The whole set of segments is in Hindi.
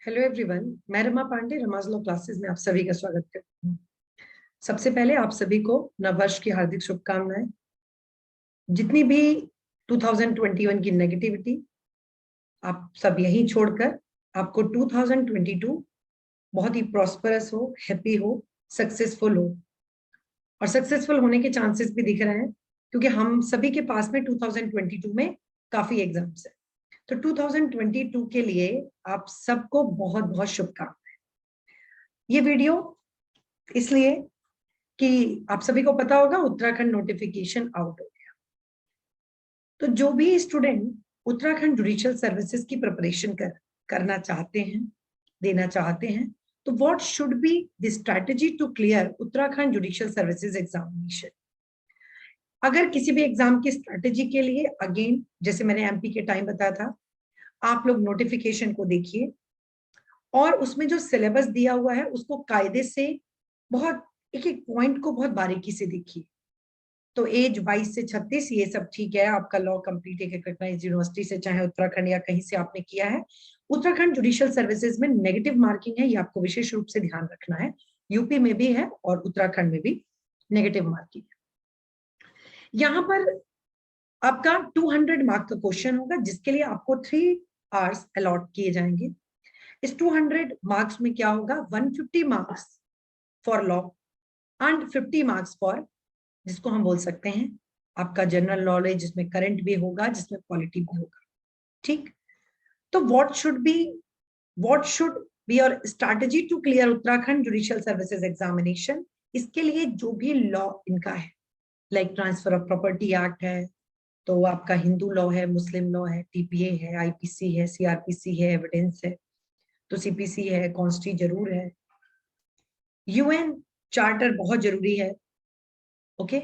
हेलो एवरीवन, मैं रमा पांडे रमाज लॉ क्लासेस में आप सभी का स्वागत करती हूँ। सबसे पहले आप सभी को नववर्ष की हार्दिक शुभकामनाएं। जितनी भी 2021 की नेगेटिविटी आप सब यहीं छोड़कर आपको 2022 बहुत ही प्रॉस्परस हो, हैप्पी हो, सक्सेसफुल हो। और सक्सेसफुल होने के चांसेस भी दिख रहे हैं क्योंकि हम सभी के पास में 2022 में काफी एग्जाम्स है। तो 2022 के लिए आप सबको बहुत बहुत शुभकामनाएं। ये वीडियो इसलिए कि आप सभी को पता होगा उत्तराखंड नोटिफिकेशन आउट हो गया। तो जो भी स्टूडेंट उत्तराखंड जुडिशियल सर्विसेज की प्रिपरेशन करना चाहते हैं, देना चाहते हैं, तो what should be the strategy to clear Uttarakhand judicial services examination. अगर किसी भी एग्जाम की स्ट्रेटजी के लिए अगेन जैसे मैंने एमपी के टाइम बताया था, आप लोग नोटिफिकेशन को देखिए और उसमें जो सिलेबस दिया हुआ है उसको कायदे से बहुत एक एक पॉइंट को बहुत बारीकी से देखिए। तो एज 22 से 36 ये सब ठीक है, आपका लॉ कंप्लीट है रिकॉग्नाइज्ड यूनिवर्सिटी से, चाहे उत्तराखंड या कहीं से आपने किया है। उत्तराखंड जुडिशियल सर्विसेज में नेगेटिव मार्किंग है, ये आपको विशेष रूप से ध्यान रखना है। यूपी में भी है और उत्तराखंड में भी नेगेटिव मार्किंग है। यहाँ पर आपका 200 मार्क का क्वेश्चन होगा जिसके लिए आपको 3 आवर्स अलॉट किए जाएंगे। इस 200 मार्क्स में क्या होगा, 150 marks for law and 50 marks for जिसको हम बोल सकते हैं आपका जनरल नॉलेज, जिसमें करंट भी होगा, जिसमें पॉलिटी भी होगा। ठीक, तो what should be your strategy to clear Uttarakhand judicial services examination. इसके लिए जो भी लॉ इनका है, like transfer of property act है, तो आपका हिंदू लॉ है, मुस्लिम लॉ है, टीपीए है, आईपीसी है, सीआरपीसी है, एविडेंस है, तो सीपीसी है, कॉन्स्टी जरूर है, यूएन चार्टर बहुत जरूरी है। ओके,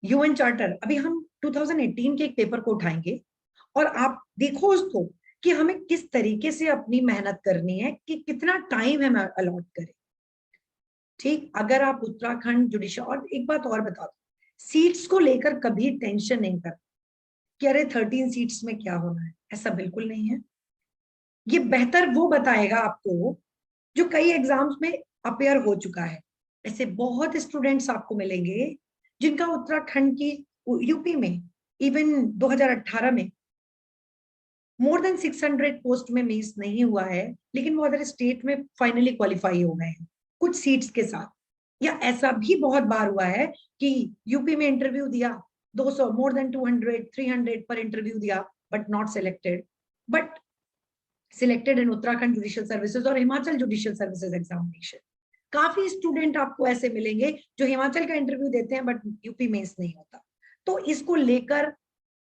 यूएन चार्टर अभी हम 2018 के एक पेपर को उठाएंगे और आप देखो उसको कि हमें किस तरीके से अपनी मेहनत करनी है, कि कितना टाइम हमें अलॉट करें। ठीक, अगर आप उत्तराखंड जुडिशियल, और एक बात और बता दो, सीट्स को लेकर कभी टेंशन नहीं कर कि अरे 13 सीट्स में क्या होना है, ऐसा बिल्कुल नहीं है। ये बेहतर वो बताएगा आपको जो कई एग्जाम्स में अपेयर हो चुका है। ऐसे बहुत स्टूडेंट्स आपको मिलेंगे जिनका उत्तराखंड की यूपी में इवन 2018 में मोर देन 600 पोस्ट में मिस नहीं हुआ है, लेकिन वो अदर स्टेट में फाइनली क्वालिफाई हो गए हैं कुछ सीट्स के साथ। या ऐसा भी बहुत बार हुआ है कि यूपी में इंटरव्यू दिया, 200 मोर देन 200 300 पर इंटरव्यू दिया, but not selected, but selected in Uttarakhand judicial services और हिमाचल जुडिशियल सर्विसेज एग्जामिनेशन। काफी स्टूडेंट आपको ऐसे मिलेंगे जो हिमाचल का इंटरव्यू देते हैं बट यूपी मेंस नहीं होता। तो इसको लेकर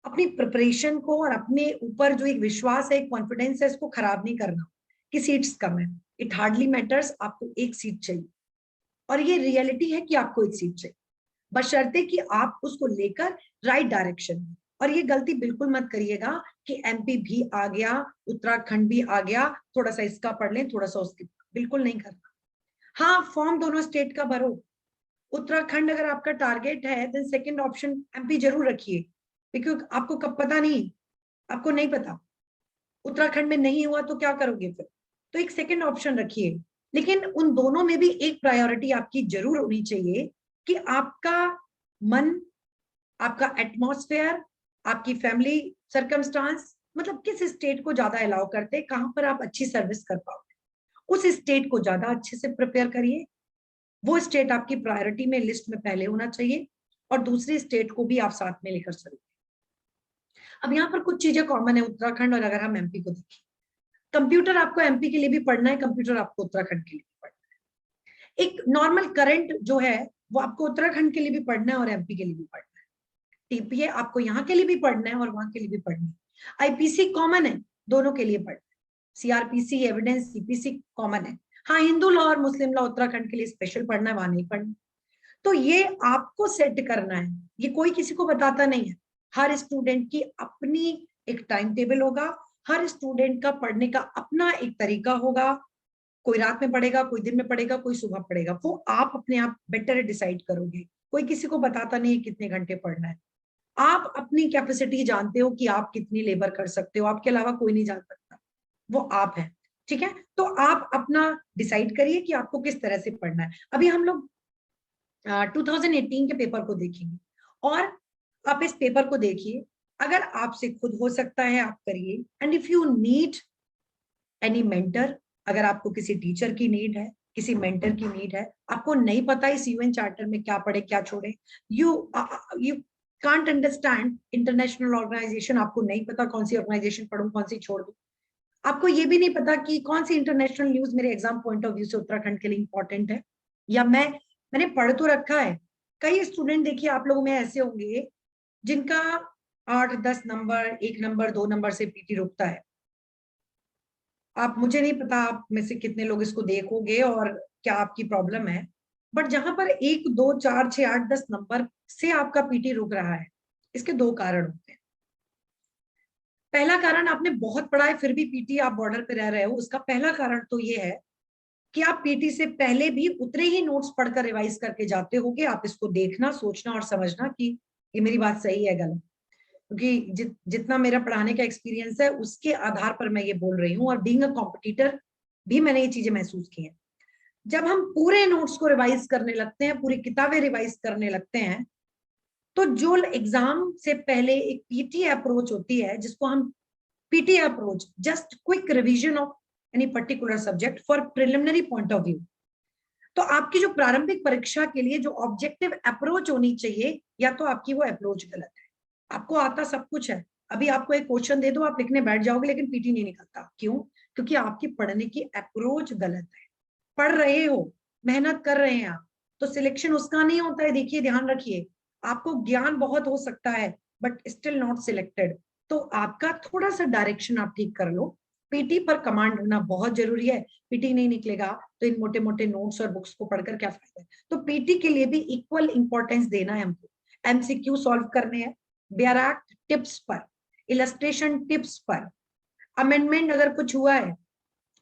अपनी प्रिपरेशन को और अपने ऊपर जो एक विश्वास है, एक कॉन्फिडेंस है, इसको खराब नहीं करना कि सीट्स कम है। इट हार्डली मैटर्स, आपको एक सीट चाहिए और ये रियलिटी है कि आपको एक सीट चाहिए, बशर्ते कि आप उसको लेकर राइट डायरेक्शन में। और ये गलती बिल्कुल मत करिएगा कि एमपी भी आ गया, उत्तराखंड भी आ गया, थोड़ा सा इसका पढ़ लें, थोड़ा सा उसकी, बिल्कुल नहीं करना। हाँ, फॉर्म दोनों स्टेट का भरो। उत्तराखंड अगर आपका टारगेट है देन सेकंड ऑप्शन एमपी जरूर रखिए, क्योंकि आपको कब पता नहीं, आपको नहीं पता उत्तराखंड में नहीं हुआ तो क्या करोगे फिर, तो एक सेकंड ऑप्शन रखिए। लेकिन उन दोनों में भी एक प्रायोरिटी आपकी जरूर होनी चाहिए कि आपका मन, आपका एटमॉस्फेयर, आपकी फैमिली सर्कमस्टांस, मतलब किस स्टेट को ज्यादा अलाउ करते, कहां पर आप अच्छी सर्विस कर पाओगे, उस स्टेट को ज्यादा अच्छे से प्रिपेयर करिए। वो स्टेट आपकी प्रायोरिटी में लिस्ट में पहले होना चाहिए और दूसरी स्टेट को भी आप साथ में लेकर चलिए। अब यहाँ पर कुछ चीजें कॉमन है उत्तराखंड और अगर हम एमपी को देखें, कंप्यूटर आपको एमपी के लिए भी पढ़ना है, कंप्यूटर आपको उत्तराखंड के लिए भी पढ़ना है। एक नॉर्मल करंट जो है वो आपको उत्तराखंड के लिए भी पढ़ना है और एमपी के लिए भी पढ़ना है। टीपीए आपको यहाँ के लिए भी पढ़ना है और वहां के लिए भी पढ़ना है। आईपीसी कॉमन है, दोनों के लिए पढ़ना है। सीआरपीसी, एविडेंस, सीपीसी कॉमन है। हाँ, हिंदू लॉ और मुस्लिम लॉ उत्तराखंड के लिए स्पेशल पढ़ना है, वहां नहीं पढ़ना। तो ये आपको सेट करना है, ये कोई किसी को बताता नहीं है। हर स्टूडेंट की अपनी एक टाइम टेबल होगा, हर स्टूडेंट का पढ़ने का अपना एक तरीका होगा। कोई रात में पढ़ेगा, कोई दिन में पढ़ेगा, कोई सुबह पढ़ेगा, वो आप अपने आप बेटर डिसाइड करोगे। कोई किसी को बताता नहीं है कितने घंटे पढ़ना है। आप अपनी कैपेसिटी जानते हो कि आप कितनी लेबर कर सकते हो, आपके अलावा कोई नहीं जान सकता, वो आप है। ठीक है, तो आप अपना डिसाइड करिए कि आपको किस तरह से पढ़ना है। अभी हम लोग 2018 के पेपर को देखेंगे, और आप इस पेपर को देखिए, अगर आपसे खुद हो सकता है आप करिए, and if you need any mentor, अगर आपको किसी टीचर की नीड है, किसी मेंटर की नीड है, आपको नहीं पता इस यूएन चार्टर में क्या पढ़े क्या छोड़े, you you can't understand international organisation, आपको नहीं पता कौन सी ऑर्गेनाइजेशन पढ़ूं कौन सी छोड़ दूं, आपको ये भी नहीं पता कि कौन सी इंटरनेशनल न्यूज मेरे एग्जाम पॉइंट ऑफ व्यू से उत्तराखंड के लिए इंपॉर्टेंट है, या मैंने पढ़ तो रखा है। कई स्टूडेंट देखिए आप लोगों में ऐसे होंगे जिनका 8-10 नंबर, 1 नंबर, 2 नंबर से पीटी रुकता है। आप, मुझे नहीं पता आप में से कितने लोग इसको देखोगे और क्या आपकी प्रॉब्लम है, बट जहां पर 1, 2, 4, 6, 8, 10 नंबर से आपका पीटी रुक रहा है, इसके 2 कारण होते हैं। पहला कारण, आपने बहुत पढ़ा है फिर भी पीटी आप बॉर्डर पे रह रहे हो, उसका पहला कारण तो ये है कि आप पीटी से पहले भी उतने ही नोट्स पढ़कर रिवाइज करके जाते होगे। आप इसको देखना, सोचना और समझना कि ये मेरी बात सही है गलत, क्योंकि जितना मेरा पढ़ाने का एक्सपीरियंस है उसके आधार पर मैं ये बोल रही हूँ, और बीइंग अ कॉम्पिटिटर भी मैंने ये चीजें महसूस की हैं। जब हम पूरे नोट्स को रिवाइज करने लगते हैं, पूरी किताबें रिवाइज करने लगते हैं, तो जो एग्जाम से पहले एक पीटी अप्रोच होती है, जिसको हम PT approach, just quick revision of any particular subject for preliminary point of view, तो आपकी जो प्रारंभिक परीक्षा के लिए जो ऑब्जेक्टिव अप्रोच होनी चाहिए, या तो आपकी वो अप्रोच गलत है। आपको आता सब कुछ है, अभी आपको एक क्वेश्चन दे दो आप लिखने बैठ जाओगे, लेकिन पीटी नहीं निकलता, क्यों? क्योंकि आपकी पढ़ने की अप्रोच गलत है। पढ़ रहे हो, मेहनत कर रहे हैं आप, तो सिलेक्शन उसका नहीं होता है। देखिए, ध्यान रखिए, आपको ज्ञान बहुत हो सकता है बट स्टिल नॉट सिलेक्टेड, तो आपका थोड़ा सा डायरेक्शन आप ठीक कर लो। पीटी पर कमांड होना बहुत जरूरी है। पीटी नहीं निकलेगा तो इन मोटे मोटे नोट्स और बुक्स को पढ़कर क्या फायदा है। तो पीटी के लिए भी इक्वल इंपॉर्टेंस देना है हमको। एमसीक्यू सॉल्व करने हैं, बैराक्ट टिप्स पर, इलस्ट्रेशन टिप्स पर, अमेंडमेंट अगर कुछ हुआ है,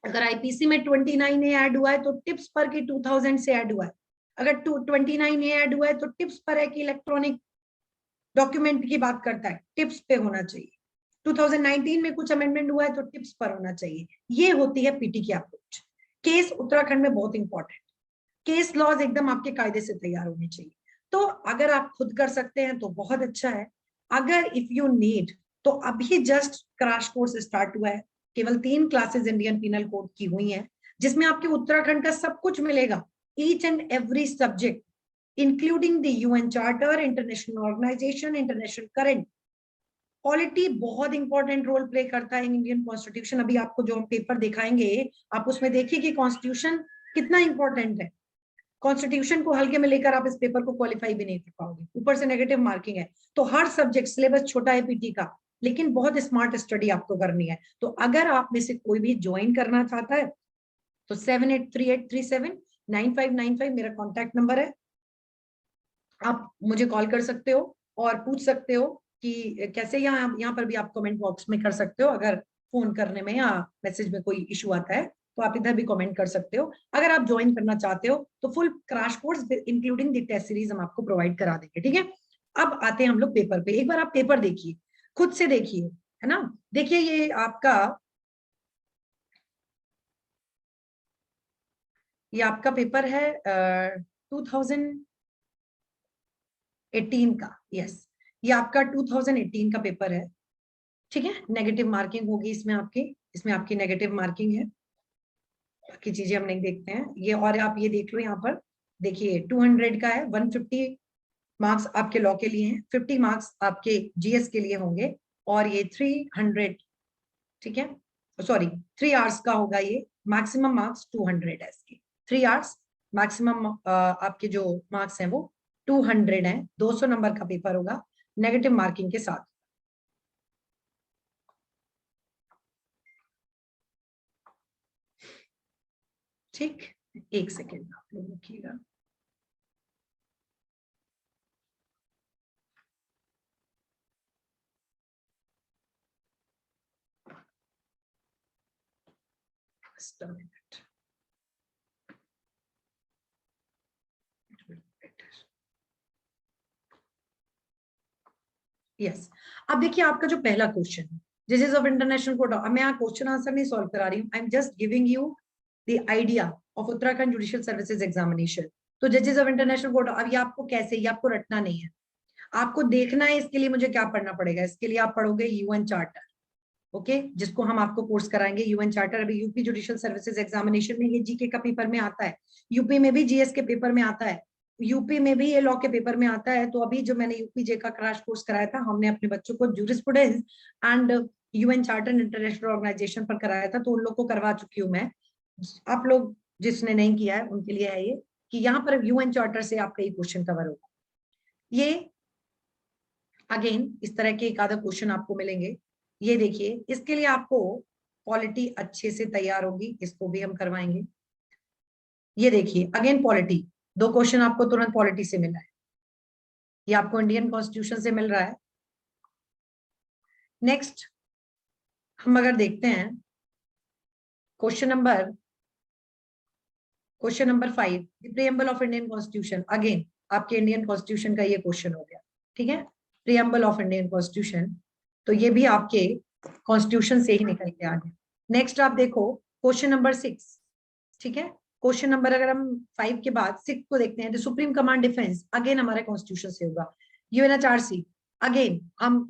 अगर आईपीसी में 29A ऐड हुआ है तो टिप्स पर कि 2000 से ऐड हुआ है, अगर 29A ऐड हुआ है तो टिप्स पर है कि इलेक्ट्रॉनिक डॉक्यूमेंट की बात करता है, टिप्स पे होना चाहिए। 2019 में कुछ अमेंडमेंट हुआ है तो टिप्स पर होना चाहिए। ये होती है पीटी की अप्रोच। केस उत्तराखंड में बहुत इंपॉर्टेंट, केस लॉज एकदम आपके कायदे से तैयार होने चाहिए। तो अगर आप खुद कर सकते हैं तो बहुत अच्छा है। अगर इफ यू नीड, तो अभी जस्ट क्रैश कोर्स स्टार्ट हुआ है, केवल 3 क्लासेस इंडियन पिनल कोड की हुई हैं, जिसमें आपके उत्तराखंड का सब कुछ मिलेगा, each and every subject, including the UN charter, international organisation, international current. Polity बहुत इंपॉर्टेंट रोल प्ले करता है इंडियन कॉन्स्टिट्यूशन। अभी आपको जो हम पेपर दिखाएंगे, आप उसमें देखिए कि कॉन्स्टिट्यूशन कितना इंपॉर्टेंट है। कॉन्स्टिट्यूशन को हल्के में लेकर आप इस पेपर को क्वालिफाई भी नहीं कर पाओगे, ऊपर से नेगेटिव मार्किंग है। तो हर सब्जेक्ट, सिलेबस छोटा है पीटी का, लेकिन बहुत स्मार्ट स्टडी आपको करनी है। तो अगर आप में से कोई भी ज्वाइन करना चाहता है तो 7838379595 मेरा कॉन्टैक्ट नंबर है। आप मुझे कॉल कर सकते हो और पूछ सकते हो कि कैसे, यहाँ पर भी आप कमेंट बॉक्स में कर सकते हो। अगर फोन करने में या मैसेज में कोई इशू आता है तो आप इधर भी कमेंट कर सकते हो। अगर आप ज्वाइन करना चाहते हो तो full crash course including the test series हम आपको प्रोवाइड करा देंगे, ठीक है। अब आते हैं हम लोग पेपर पे। एक बार आप पेपर देखिए, खुद से देखिए, है ना। देखिए, ये आपका पेपर है 2018 का। यस, ये आपका 2018 का पेपर है, ठीक है। नेगेटिव मार्किंग होगी इसमें आपकी, इसमें आपकी नेगेटिव मार्किंग है। बाकी चीजें हम नहीं देखते हैं ये। और आप ये देख लो, यहाँ पर देखिए 200 का है, 150 मार्क्स आपके लॉ के लिए हैं, 50 मार्क्स आपके जीएस के लिए होंगे, और ये 300, ठीक है, सॉरी 3 आवर्स का होगा ये। मैक्सिमम मार्क्स 200 है इसके, 3 आवर्स मैक्सिमम। आपके जो मार्क्स हैं वो 200 हैं, 200 नंबर का पेपर होगा नेगेटिव मार्किंग के साथ। ठीक, एक सेकेंड आप लोग रखिएगा। Just a minute. यस, अब देखिए आपका जो पहला क्वेश्चन है, जजेस ऑफ इंटरनेशनल कोर्ट, अब मैं यहाँ क्वेश्चन आंसर नहीं सॉल्व करा रही हूँ, I am just giving you the idea of Uttarakhand judicial services examination. तो जजेस ऑफ इंटरनेशनल कोर्ट, अब ये आपको कैसे, ये आपको रटना नहीं है, आपको देखना है इसके लिए मुझे क्या पढ़ना पड़ेगा। इसके लिए आप पढ़ोगे यूएन चार्टर, ओके, जिसको हम आपको कोर्स कराएंगे यूएन चार्टर। अभी यूपी जुडिशियल सर्विसेज एग्जामिनेशन में ये जीके का पेपर में आता है, यूपी में भी जीएस के पेपर में आता है, यूपी में भी ये लॉ के पेपर में आता है। तो अभी जो मैंने यूपी जे का क्रैश कोर्स कराया था, हमने अपने बच्चों को jurisprudence and UN charter international organisation पर कराया था, तो उन लोग को करवा चुकी हूँ मैं। आप लोग जिसने नहीं किया है उनके लिए है ये कि यहाँ पर यूएन चार्टर से आपका ये क्वेश्चन कवर होगा। ये अगेन इस तरह के एक आधा क्वेश्चन आपको मिलेंगे। ये देखिए, इसके लिए आपको पॉलिटी अच्छे से तैयार होगी, इसको भी हम करवाएंगे। ये देखिए अगेन पॉलिटी, दो क्वेश्चन आपको तुरंत पॉलिटी से मिला है, ये आपको इंडियन कॉन्स्टिट्यूशन से मिल रहा है। नेक्स्ट हम अगर देखते हैं question number 5, the preamble of Indian constitution. Again आपके इंडियन कॉन्स्टिट्यूशन का ये क्वेश्चन हो गया, ठीक है, प्रीएम्बल ऑफ इंडियन कॉन्स्टिट्यूशन, तो ये भी आपके कॉन्स्टिट्यूशन से ही निकल के आ गया। नेक्स्ट आप देखो क्वेश्चन नंबर 6, ठीक है, क्वेश्चन नंबर अगर हम 5 के बाद 6 को देखते हैं, तो सुप्रीम कमांड डिफेंस, अगेन हमारे कॉन्स्टिट्यूशन से होगा। यूएनएचआरसी, अगेन हम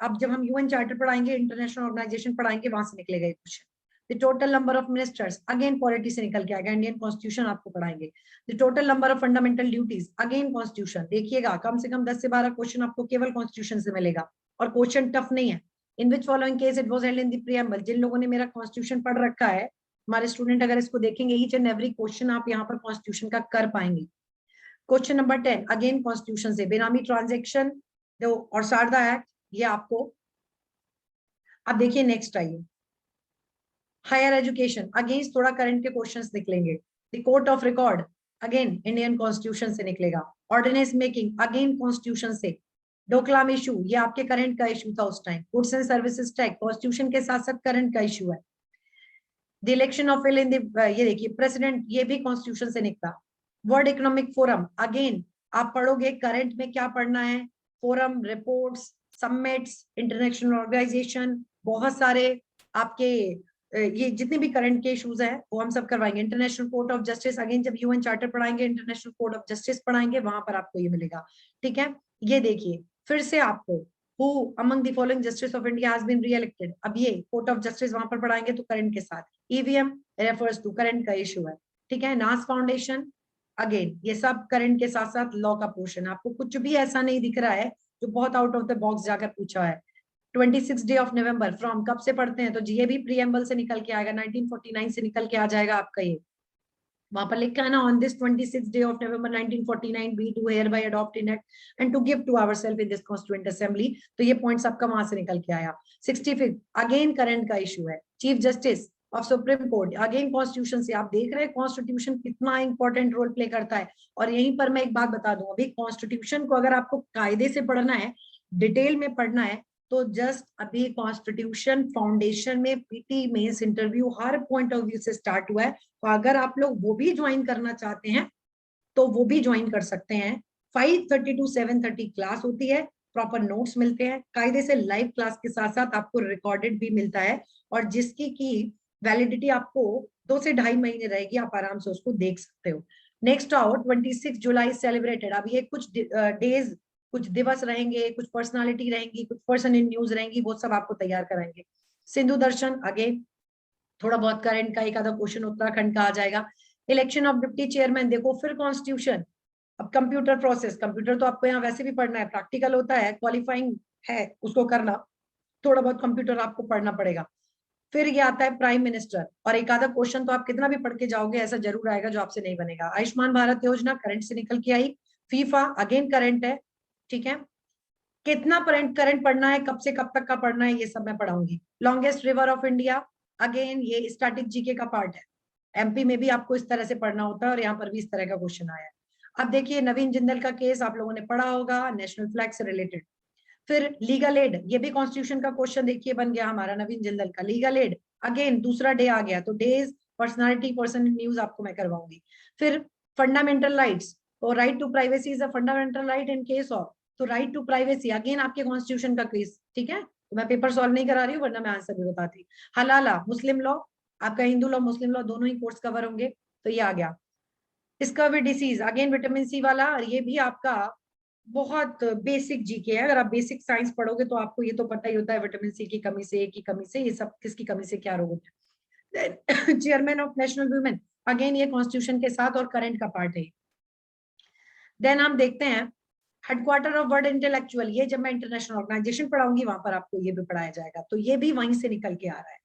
अब जब हम यूएन चार्टर पढ़ाएंगे, इंटरनेशनल ऑर्गेनाइजेशन पढ़ाएंगे, वहां से निकलेगा ये question. The total number of ministers, again polity से निकल के आएगा, इंडियन कॉन्स्टिट्यूशन आपको पढ़ाएंगे। The total number of fundamental duties, again constitution. देखिएगा कम से कम 10 से 12 क्वेश्चन आपको केवल कॉन्स्टिट्यूशन से मिलेगा, और क्वेश्चन टफ नहीं है। In which following case it was held in the preamble, जिन लोगों ने मेरा कॉन्स्टिट्यूशन पढ़ रखा है, हमारे स्टूडेंट अगर इसको देखेंगे, ईच एंड एवरी क्वेश्चन आप यहाँ पर कॉन्स्टिट्यूशन का कर पाएंगे। क्वेश्चन नंबर 10 अगेन कॉन्स्टिट्यूशन से, बेनामी ट्रांजेक्शन और शारदा एक्ट, ये आपको। अब देखिए नेक्स्ट आइए, हायर एजुकेशन, अगेंस्ट थोड़ा करंट के क्वेश्चंस निकलेंगे। The court of record, again Indian constitution से निकलेगा। ऑर्डिनेंस मेकिंग, अगेन कॉन्स्टिट्यूशन से। डोकलाम इशू, ये आपके करंट का इशू था उस time. Goods and services tax, constitution के साथ साथ करंट का इशू है। द इलेक्शन ऑफ इन ये देखिए प्रेसिडेंट, ये भी कॉन्स्टिट्यूशन से निकला। वर्ल्ड इकोनॉमिक फोरम, अगेन आप पढ़ोगे करंट में क्या पढ़ना है, forum, reports, summits, international organisation, बहुत सारे आपके ये जितने भी करंट के इश्यूज हैं वो हम सब करवाएंगे। International court of justice, again जब यूएन चार्टर पढ़ाएंगे, इंटरनेशनल कोर्ट ऑफ जस्टिस पढ़ाएंगे, वहां पर आपको ये मिलेगा, ठीक है। ये देखिए फिर से आपको who among the following justice of India has been re-elected, अब ये कोर्ट ऑफ जस्टिस वहां पर पढ़ाएंगे तो करंट के साथ। ईवीएम रेफर्स टू करंट का इशू है, ठीक है। नास फाउंडेशन, अगेन ये सब करंट के साथ साथ लॉ का पोर्शन। आपको कुछ भी ऐसा नहीं दिख रहा है जो बहुत आउट ऑफ द बॉक्स जाकर पूछा है। 26 डे ऑफ नवंबर, फ्रॉम कब से पढ़ते हैं, तो ये भी प्रीएम्बल से निकल के आएगा, 1949 से निकल के आ जाएगा आपका। ये वहां पर लिखा है ना, on this 26 day of November 1949 we do hereby adopt enact and to give to ourselves in this constituent assembly, तो ये पॉइंट्स आपका वहां से निकल के आया। 65 अगेन करंट का इशू है। Chief justice of supreme court, again constitution से। आप देख रहे हैं कॉन्स्टिट्यूशन कितना इंपॉर्टेंट रोल प्ले करता है। और यहीं पर मैं एक बात बता दूं, अभी कॉन्स्टिट्यूशन को अगर आपको कायदे से पढ़ना है, डिटेल में पढ़ना है, तो जस्ट अभी कॉन्स्टिट्यूशन फाउंडेशन में पीटी मेंस इंटरव्यू हर पॉइंट ऑफ व्यू से स्टार्ट हुआ है। तो अगर आप लोग वो भी ज्वाइन करना चाहते हैं तो वो भी ज्वाइन कर सकते हैं। 5:30 to 7:30 क्लास होती है, प्रॉपर नोट्स मिलते हैं कायदे से, लाइव क्लास के साथ साथ आपको रिकॉर्डेड भी मिलता है, और जिसकी की वैलिडिटी आपको 2 से 2.5 महीने रहेगी, आप आराम से उसको देख सकते हो। नेक्स्ट आओ 26 जुलाई सेलिब्रेटेड। अब ये कुछ डेज, कुछ दिवस रहेंगे, कुछ पर्सनालिटी रहेंगी, कुछ पर्सन इन न्यूज रहेंगी, वो सब आपको तैयार कराएंगे। सिंधु दर्शन, अगेन थोड़ा बहुत करंट का एक आधा क्वेश्चन उत्तराखंड का आ जाएगा। इलेक्शन ऑफ डिप्टी चेयरमैन, देखो फिर कॉन्स्टिट्यूशन। अब कंप्यूटर प्रोसेस, कंप्यूटर तो आपको यहाँ वैसे भी पढ़ना है, प्रैक्टिकल होता है, क्वालिफाइंग है उसको करना, थोड़ा बहुत कंप्यूटर आपको पढ़ना पड़ेगा। फिर ये आता है प्राइम मिनिस्टर, और एक आधा क्वेश्चन तो आप कितना भी पढ़ के जाओगे ऐसा जरूर आएगा जो आपसे नहीं बनेगा। आयुष्मान भारत योजना करंट से निकल के आई। फीफा अगेन करंट है, ठीक है। कितना करंट पढ़ना है, कब से कब तक का पढ़ना है, ये सब मैं पढ़ाऊंगी। Longest river of India, again ये स्टैटिक जीके का पार्ट है। एमपी में भी आपको इस तरह से पढ़ना होता है, और यहाँ पर भी इस तरह का क्वेश्चन आया है। अब देखिए नवीन जिंदल का केस आप लोगों ने पढ़ा होगा, नेशनल फ्लैग से रिलेटेड। फिर लीगल एड, ये भी कॉन्स्टिट्यूशन का क्वेश्चन देखिए बन गया हमारा, नवीन जिंदल का लीगल एड। अगेन दूसरा डे आ गया, तो डेज, पर्सनालिटी, पर्सन न्यूज आपको मैं करवाऊंगी। फिर फंडामेंटल राइट्स, तो right to privacy is a fundamental right in case of, तो राइट टू प्राइवेसी अगेन आपके कॉन्स्टिट्यूशन का केस, ठीक है। तो मैं पेपर सॉल्व नहीं करा रही हूँ, वरना मैं आंसर भी बताती। हलाला मुस्लिम लॉ, आपका हिंदू लॉ मुस्लिम लॉ दोनों ही कोर्स कवर होंगे, तो ये आ गया। Scurvy disease again vitamin C वाला, ये भी आपका बहुत बेसिक जीके है। अगर आप बेसिक साइंस पढ़ोगे तो आपको ये तो पता ही होता है विटामिन सी की कमी से, ए की कमी से, ये सब किसकी कमी से क्या रोग होते हैं। Chairman of national women, again ये कॉन्स्टिट्यूशन के साथ और करंट का पार्ट है। देन हम देखते हैं हेडक्वार्टर ऑफ वर्ल्ड इंटेलेक्चुअल, ये जब मैं इंटरनेशनल ऑर्गेनाइजेशन पढ़ाऊंगी वहां पर आपको ये भी पढ़ाया जाएगा, तो ये भी वहीं से निकल के आ रहा है।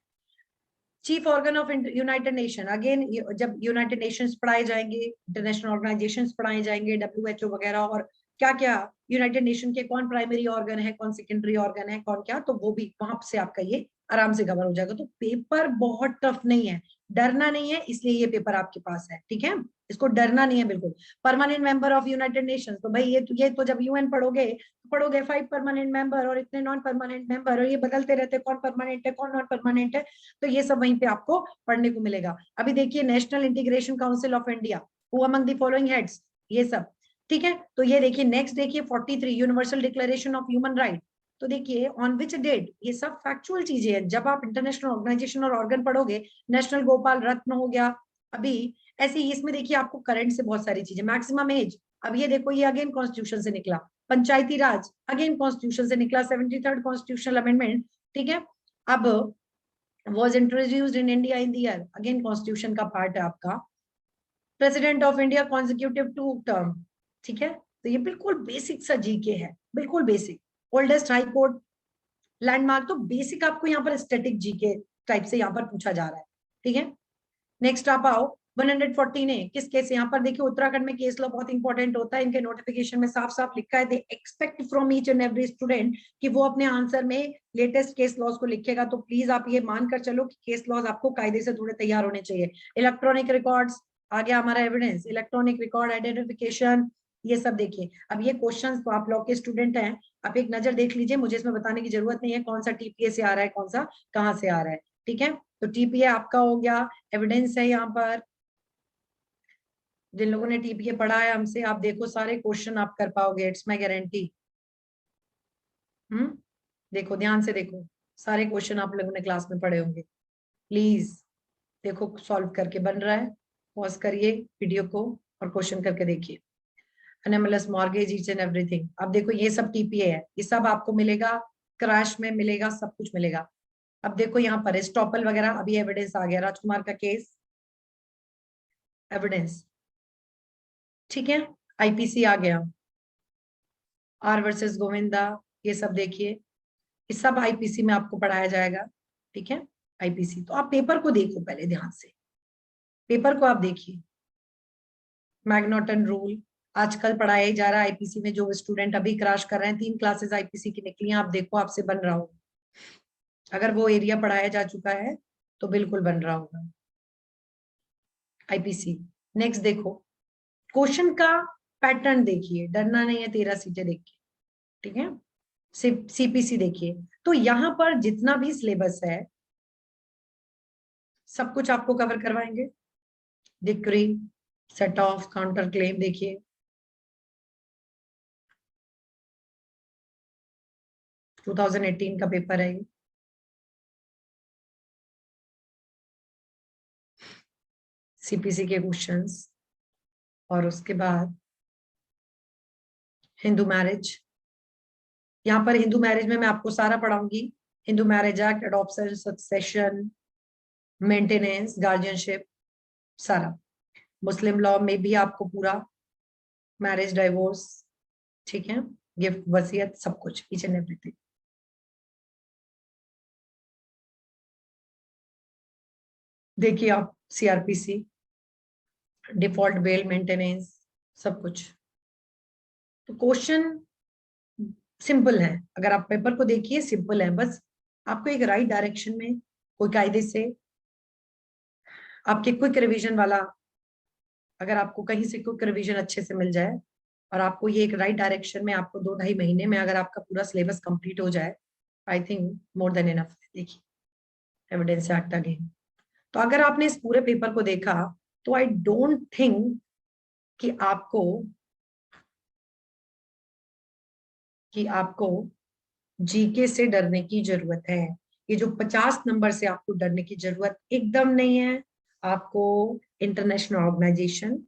Chief organ of United nation, again जब यूनाइटेड नेशंस पढ़ाए जाएंगे, इंटरनेशनल ऑर्गेनाइजेशंस पढ़ाए जाएंगे, डब्ल्यूएचओ वगैरह, और क्या क्या यूनाइटेड नेशन के कौन प्राइमरी ऑर्गन है, कौन सेकेंडरी ऑर्गन है, कौन क्या, तो वो भी वहां से आपका ये आराम से कवर हो जाएगा। तो पेपर बहुत टफ नहीं है, डरना नहीं है, इसलिए ये पेपर आपके पास है, ठीक है, इसको डरना नहीं है बिल्कुल। Permanent member of United Nations, तो भाई ये तो जब यूएन पढ़ोगे, 5 परमानेंट मेंबर और इतने नॉन परमानेंट मेंबर, और ये बदलते रहते कौन परमानेंट है कौन नॉन परमानेंट है, तो ये सब वहीं पे आपको पढ़ने को मिलेगा। अभी देखिए national integration council of India, who among the following heads, ये सब, ठीक है। तो ये देखिए नेक्स्ट देखिए 43 universal declaration of human right, तो देखिए ऑन विच डेट, ये सब फैक्चुअल चीजें हैं। जब आप इंटरनेशनल ऑर्गेनाइजेशन और ऑर्गन पढ़ोगे, नेशनल गोपाल रत्न हो गया, अभी ऐसे ही इसमें देखिए आपको करंट से बहुत सारी चीजें, मैक्सिमम एज, अब ये देखो ये अगेन कॉन्स्टिट्यूशन से निकला, पंचायती राज अगेन कॉन्स्टिट्यूशन से निकला, 73rd कॉन्स्टिट्यूशनल अमेंडमेंट, ठीक है। अब was introduced in India in the year, again constitution का पार्ट है आपका। President of India consecutive 2 term, ठीक है, तो ये बिल्कुल बेसिक सा जीके है, बिल्कुल basic. Oldest high court, landmark, तो बेसिक आपको यहाँ पर स्टैटिक जीके टाइप से यहाँ पर पूछा जा रहा है, ठीक है। नेक्स्ट आप आओ 114 है, किस केस, यहाँ पर देखिए उत्तराखंड में केस लॉ बहुत इंपॉर्टेंट होता है, इनके नोटिफिकेशन में साफ साफ लिखा है, they expect from each and every student कि वो अपने आंसर में लेटेस्ट केस लॉज को लिखेगा, तो प्लीज आप ये मानकर चलो कि केस लॉज आपको कायदे से थोड़े तैयार होने चाहिए। इलेक्ट्रॉनिक रिकॉर्ड्स आ गया हमारा एविडेंस, इलेक्ट्रॉनिक रिकॉर्ड आइडेंटिफिकेशन, ये सब देखिए। अब ये क्वेश्चंस तो आप लोग के स्टूडेंट हैं, आप एक नजर देख लीजिए, मुझे इसमें बताने की जरूरत नहीं है कौन सा टीपीए से आ रहा है, कौन सा कहाँ से आ रहा है, ठीक है। तो टीपीए आपका हो गया, एविडेंस है यहाँ पर, जिन लोगों ने टीपीए पढ़ा है हमसे, आप देखो सारे क्वेश्चन आप कर पाओगे, इट्स माय गारंटी। देखो ध्यान से देखो, सारे क्वेश्चन आप लोगों ने क्लास में पढ़े होंगे, प्लीज देखो सॉल्व करके बन रहा है, पॉज करिए वीडियो को और क्वेश्चन करके देखिए। एनएमएलएस मॉर्गेज ईच एंड एवरीथिंग, अब देखो ये सब टीपीए है, ये सब आपको मिलेगा, क्रैश में मिलेगा, सब कुछ मिलेगा। अब देखो यहाँ पर स्टॉपल वगैरह, अभी एविडेंस आ गया, राजकुमार का केस, एविडेंस, ठीक है। आईपीसी आ गया, आर वर्सेस गोविंदा, ये सब देखिए, ये सब आईपीसी में आपको पढ़ाया जाएगा, ठीक है। आईपीसी, तो आप पेपर को देखो पहले ध्यान से, पेपर को आप देखिए। मैग्नॉटन रूल आजकल पढ़ाया जा रहा है आईपीसी में, जो स्टूडेंट अभी क्रैश कर रहे हैं, 3 क्लासेस आईपीसी की निकली हैं, आप देखो आपसे बन रहा होगा, अगर वो एरिया पढ़ाया जा चुका है तो बिल्कुल बन रहा होगा आईपीसी। नेक्स्ट देखो क्वेश्चन का पैटर्न देखिए, डरना नहीं है, 13 सीटें देखिए, ठीक है। सीपीसी देखिए, तो यहां पर जितना भी सिलेबस है सब कुछ आपको कवर करवाएंगे। Decree, set of, counter claim देखिए, टू 2018 का पेपर है ये। सीपीसी के क्वेश्चंस, और उसके बाद हिंदू मैरिज, यहाँ पर हिंदू मैरिज में मैं आपको सारा पढ़ाऊंगी, Hindu marriage act, adoption, succession, maintenance, guardianship, सारा। मुस्लिम लॉ में भी आपको पूरा, मैरिज, डाइवोर्स, ठीक है, गिफ्ट, वसीयत, सब कुछ, ईच एंड एवरीथिंग। देखिए आप सीआरपीसी, डिफॉल्ट बेल मेंटेनेंस, सब कुछ। तो क्वेश्चन सिंपल है, अगर आप पेपर को देखिए सिंपल है, बस आपको एक राइट डायरेक्शन में कोई कायदे से आपके क्विक रिवीजन वाला, अगर आपको कहीं से क्विक रिवीजन अच्छे से मिल जाए और आपको ये एक राइट डायरेक्शन में, आपको 2-2.5 महीने में अगर आपका पूरा सिलेबस कंप्लीट हो जाए, I think more than enough. देखिए एविडेंस एक्ट अगेन, तो अगर आपने इस पूरे पेपर को देखा तो आई डोंट थिंक कि आपको जीके से डरने की जरूरत है। ये जो 50 नंबर से आपको डरने की जरूरत एकदम नहीं है। आपको इंटरनेशनल ऑर्गेनाइजेशन,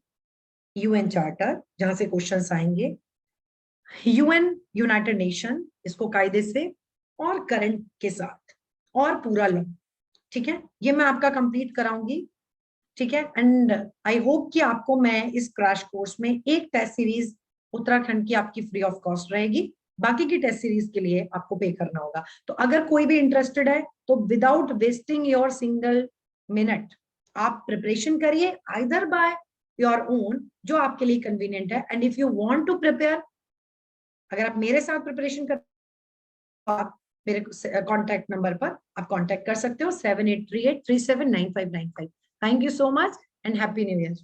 यूएन चार्टर जहां से क्वेश्चंस आएंगे, यूएन यूनाइटेड नेशन इसको कायदे से, और करंट के साथ, और पूरा लॉ। ठीक है, ये मैं आपका कंप्लीट कराऊंगी। ठीक है, एंड आई होप कि आपको मैं इस क्रैश कोर्स में एक टेस्ट सीरीज उत्तराखंड की आपकी फ्री ऑफ कॉस्ट रहेगी। बाकी की टेस्ट सीरीज के लिए आपको पे करना होगा। तो अगर कोई भी इंटरेस्टेड है तो without wasting your single minute आप प्रिपरेशन करिए, आइदर बाय योर ओन, जो आपके लिए कन्वीनियंट है। And if you want to prepare, अगर आप मेरे साथ प्रिपरेशन कर, आप मेरे कॉन्टैक्ट नंबर पर आप कॉन्टैक्ट कर सकते हो, 7838379595। Thank you so much and happy new year.